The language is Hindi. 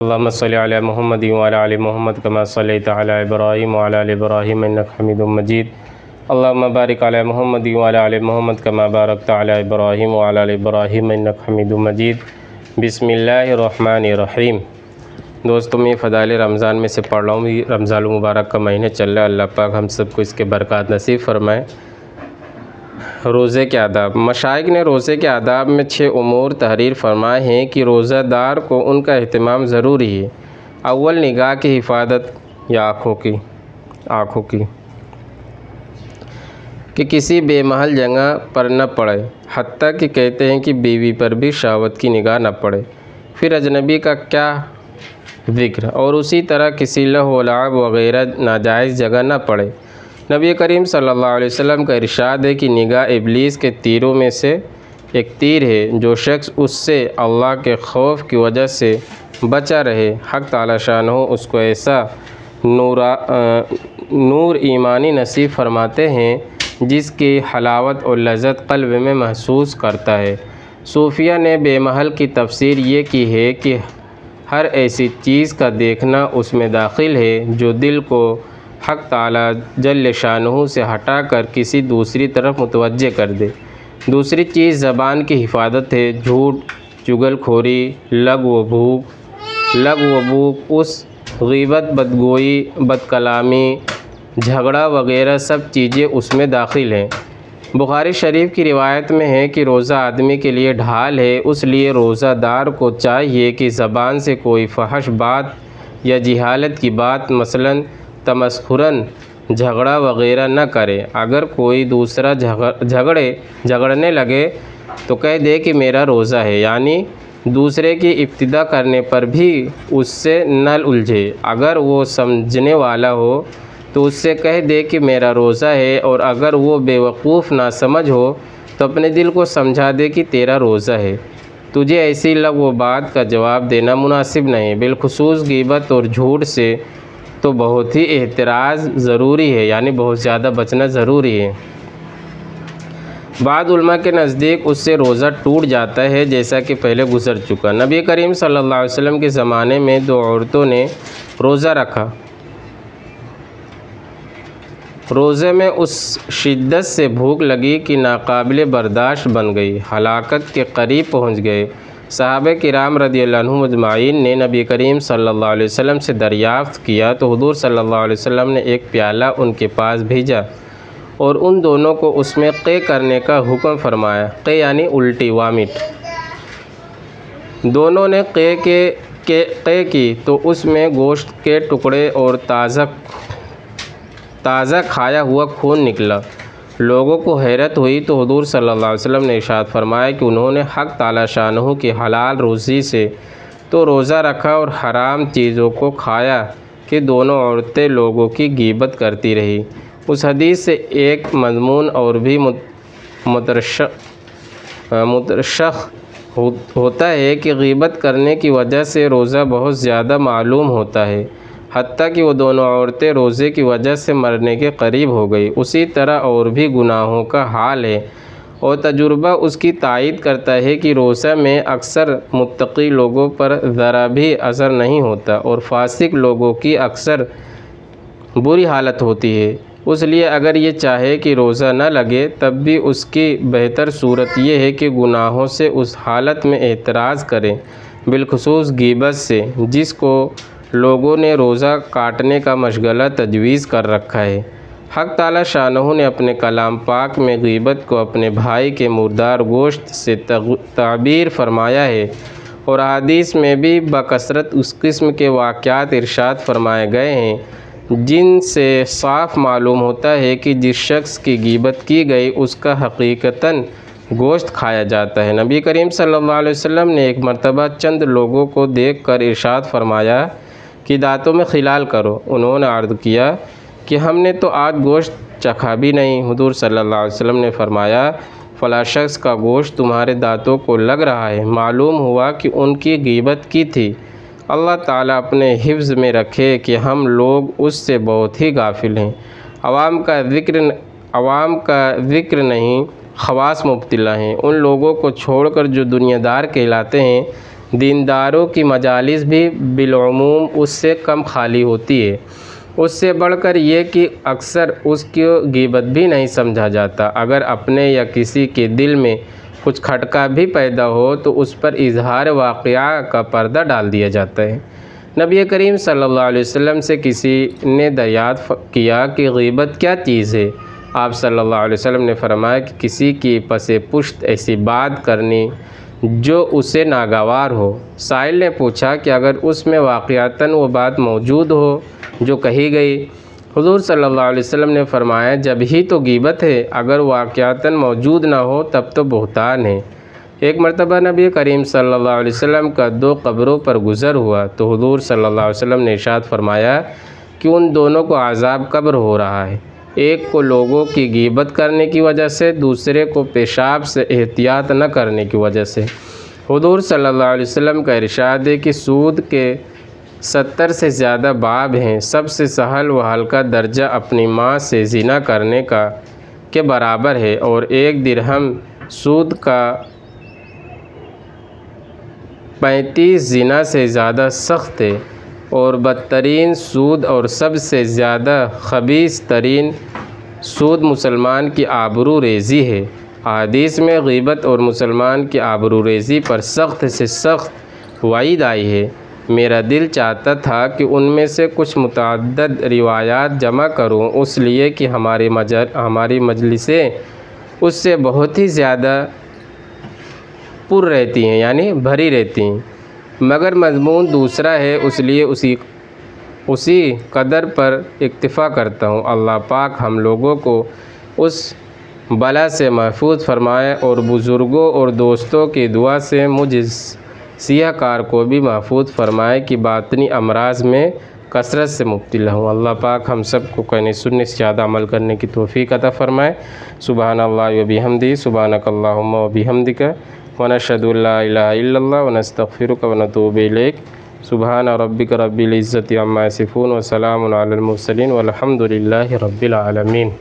अल्लाहुम्मा सल्लि अला मुहम्मद व अला आलि मुहम्मद कमा सल्लैता अला इब्राहीम व अला आलि इब्राहीम इन्नका हमीदुम मजीद। अल्लाहुम्मा बारिक अला मुहम्मद व अला आलि मुहम्मद कमा बारकता अला इब्राहीम व अला आलि इब्राहीम इन्नका हमीदुम मजीद। बिस्मिल्लाहिर्रहमानिर्रहीम। दोस्तों, मैं फ़ज़ाइल रमज़ान में से पढ़ रहा हूँ। रमज़ान मुबारक का महीने चल रहा है। अल्लाह पाक हम सबको इसके बरक़ात नसीब फ़रमाए। रोज़े के आदाब। मशाइख ने रोज़े के आदाब में 6 उमूर तहरीर फरमाए हैं कि रोज़ादार को उनका अहतमाम ज़रूरी है। अव्वल, निगाह की हिफाजत या आँखों की कि किसी बेमहल जगह पर न पड़े, हत्ता कि कहते हैं कि बीवी पर भी शहवत की निगाह न पड़े। फिर अजनबी का क्या ज़िक्र, और उसी तरह किसी लहव व लाब वग़ैरह नाजायज़ जगह न पड़े। नबी करीम सल्लल्लाहु अलैहि वसल्लम का इरशाद है कि निगाह इब्लीस के तीरों में से एक तीर है। जो शख्स उससे अल्लाह के खौफ की वजह से बचा रहे, हक़ ताला शानहू उसको ऐसा नूर ईमानी नसीब फरमाते हैं जिसकी हलावत और लज़्ज़त क़ल्ब में महसूस करता है। सूफिया ने बेमहल की तफसीर ये की है कि हर ऐसी चीज़ का देखना उसमें दाखिल है जो दिल को हक़ ताला जल्ल शानहू से हटाकर किसी दूसरी तरफ मुतवज्जे कर दे। दूसरी चीज़ ज़बान की हिफाजत है। झूठ, चुगलखोरी, लग़्व व भूख, उस ग़ीबत, बदगोई, बदकलामी, झगड़ा वग़ैरह सब चीज़ें उसमें दाखिल हैं। बुखारी शरीफ की रिवायत में है कि रोज़ा आदमी के लिए ढाल है, इसलिए रोज़ादार को चाहिए कि ज़बान से कोई फहश बात या जिहालत की बात, मसलन तमस्खुरन झगड़ा वग़ैरह न करे। अगर कोई दूसरा झगड़ने लगे तो कह दे कि मेरा रोज़ा है, यानी दूसरे की इब्तिदा करने पर भी उससे न उलझे। अगर वो समझने वाला हो तो उससे कह दे कि मेरा रोज़ा है, और अगर वो बेवकूफ़ ना समझ हो तो अपने दिल को समझा दे कि तेरा रोज़ा है। तुझे ऐसी लग़्व बात का जवाब देना मुनासिब नहीं। बिलखुसूस ग़ीबत और झूठ से तो बहुत ही एहतिराज़ ज़रूरी है, यानी बहुत ज़्यादा बचना ज़रूरी है। बाद उलमा के नज़दीक उससे रोज़ा टूट जाता है, जैसा कि पहले गुज़र चुका। नबी करीम सल्लल्लाहु अलैहि वसल्लम के ज़माने में 2 औरतों ने रोज़ा रखा। रोज़े में उस शिद्दत से भूख लगी कि नाकाबिले बर्दाश्त बन गई, हलाकत के करीब पहुँच गए। सहाबे किराम रज़ियल्लाहु अन्हुम अजमाइन ने नबी करीम सल्लल्लाहु अलैहि वसल्लम से दरियाफ़्त किया तो हुज़ूर सल्लल्लाहु अलैहि वसल्लम ने एक प्याला उनके पास भेजा और उन दोनों को उसमें क़े करने का हुक्म फरमाया। क़े यानी उल्टी, वामिट। दोनों ने क़े की तो उसमें गोश्त के टुकड़े और ताज़ा खाया हुआ खून निकला। लोगों को हैरत हुई तो हुज़ूर सल्लल्लाहु अलैहि वसल्लम ने इरशाद फरमाया कि उन्होंने हक़ ताला शानहू की हलाल रोज़ी से तो रोज़ा रखा और हराम चीज़ों को खाया कि दोनों औरतें लोगों की ग़ीबत करती रही। उस हदीस से एक मज़मून और भी मुतरशख़ होता है कि ग़ीबत करने की वजह से रोज़ा बहुत ज़्यादा मालूम होता है, हत्ता कि वो दोनों औरतें रोज़े की वजह से मरने के करीब हो गई। उसी तरह और भी गुनाहों का हाल है, और तजुर्बा उसकी तायीद करता है कि रोज़ा में अक्सर मुत्तक़ी लोगों पर ज़रा भी असर नहीं होता और फासिक लोगों की अक्सर बुरी हालत होती है। इसलिए अगर ये चाहे कि रोज़ा न लगे तब भी उसकी बेहतर सूरत ये है कि गुनाहों से उस हालत में एतराज़ करें, बिलखुसूस ग़ीबत से, जिसको लोगों ने रोज़ा काटने का मशगला तजवीज़ कर रखा है। हक़ ताला शानहू ने अपने कलाम पाक में ग़ीबत को अपने भाई के मुर्दार गोश्त से ताबीर फरमाया है, और हदीस में भी बकसरत उस किस्म के वाक़यात इरशाद फरमाए गए हैं जिनसे साफ़ मालूम होता है कि जिस शख्स की ग़ीबत की गई उसका हकीकतन गोश्त खाया जाता है। नबी करीम सल्लल्लाहु अलैहि वसल्लम ने एक मरतबा चंद लोगों को देख कर इरशाद फरमाया कि दांतों में खिलाल करो। उन्होंने अर्ज़ किया कि हमने तो आज गोश्त चखा भी नहीं। हुज़ूर सल्लल्लाहु अलैहि वसल्लम ने फरमाया, फ़ला शख्स का गोश्त तुम्हारे दांतों को लग रहा है। मालूम हुआ कि उनकी ग़ीबत की थी। अल्लाह ताला अपने हिफ्ज़ में रखे कि हम लोग उससे बहुत ही गाफिल हैं। अवाम का ज़िक्र नहीं, ख़वास मुब्तिला हैं। उन लोगों को छोड़कर जो दुनियादार कहलाते हैं, दीनदारों की मजालिस भी बिलउमूम उससे कम खाली होती है। उससे बढ़कर ये कि अक्सर उसकी ग़ीबत भी नहीं समझा जाता। अगर अपने या किसी के दिल में कुछ खटका भी पैदा हो तो उस पर इजहार वाक़या का पर्दा डाल दिया जाता है। नबी करीम सल्लल्लाहु अलैहि वसल्लम से किसी ने दरियाफ़्त किया कि ग़ीबत क्या चीज़ है। आप सल्लल्लाहु अलैहि वसल्लम ने फरमाया कि किसी की पसे पुश्त ऐसी बात करनी जो उसे नागवार हो। साइल ने पूछा कि अगर उसमें वाक़यातन वो बात मौजूद हो जो कही गई। हुज़ूर सल्लल्लाहु अलैहि वसल्लम ने फरमाया जब ही तो ग़ीबत है, अगर वाक़यातन मौजूद ना हो तब तो बुहतान है। एक मरतबा नबी करीम सल्लल्लाहु अलैहि वसल्लम का 2 कब्रों पर गुज़र हुआ तो हुज़ूर सल्लल्लाहु अलैहि वसल्लम ने इरशाद फरमाया कि उन दोनों को अज़ाब कब्र हो रहा है, एक को लोगों की ग़ीबत करने की वजह से, दूसरे को पेशाब से एहतियात न करने की वजह से। हुज़ूर सल्लल्लाहु अलैहि वसल्लम का इरशाद है कि सूद के 70 से ज़्यादा बाब हैं। सबसे सहल व हल्का दर्जा अपनी माँ से ज़िना करने का के बराबर है और 1 दिरहम सूद का 35 ज़िना से ज़्यादा सख्त है और बदतरीन सूद और सबसे ज़्यादा खबीस तरीन सूद मुसलमान की आबरू रेज़ी है। हदीस में ग़ीबत और मुसलमान की आबरू रेज़ी पर सख्त से सख्त वईद आई है। मेरा दिल चाहता था कि उनमें से कुछ मुतअद्दिद रिवायात जमा करूं, इसलिए कि हमारी मजलिसें उससे बहुत ही ज़्यादा पुर रहती हैं, यानी भरी रहती हैं, मगर मज़मून दूसरा है, इसलिए उसी कदर पर इक्तिफ़ा करता हूँ। अल्लाह पाक हम लोगों को उस बला से महफूज फरमाए और बुज़ुर्गों और दोस्तों की दुआ से मुझ सियाहकार को भी महफूज फरमाए कि बातनी अमराज में कसरत से मुब्तला हूँ। अल्लाह पाक हम सब को कहने सुनने से ज़्यादा अमल करने की तौफ़ीक़ अता फ़रमाए। सुबहानल्लाह व बिहम्दिही सुबहानकल्लाहुम्मा व बिहम्दिका व नशहदु अल्ला इलाहा इल्लल्लाह व नस्तग़फ़िरुका व नतूबु इलैक। सुबहान रब्बिका रब्बिल इज़्ज़ति अम्मा यसिफ़ून व सलामुन अलल मुरसलीन वल्हम्दुलिल्लाहि रब्बिल आलमीन।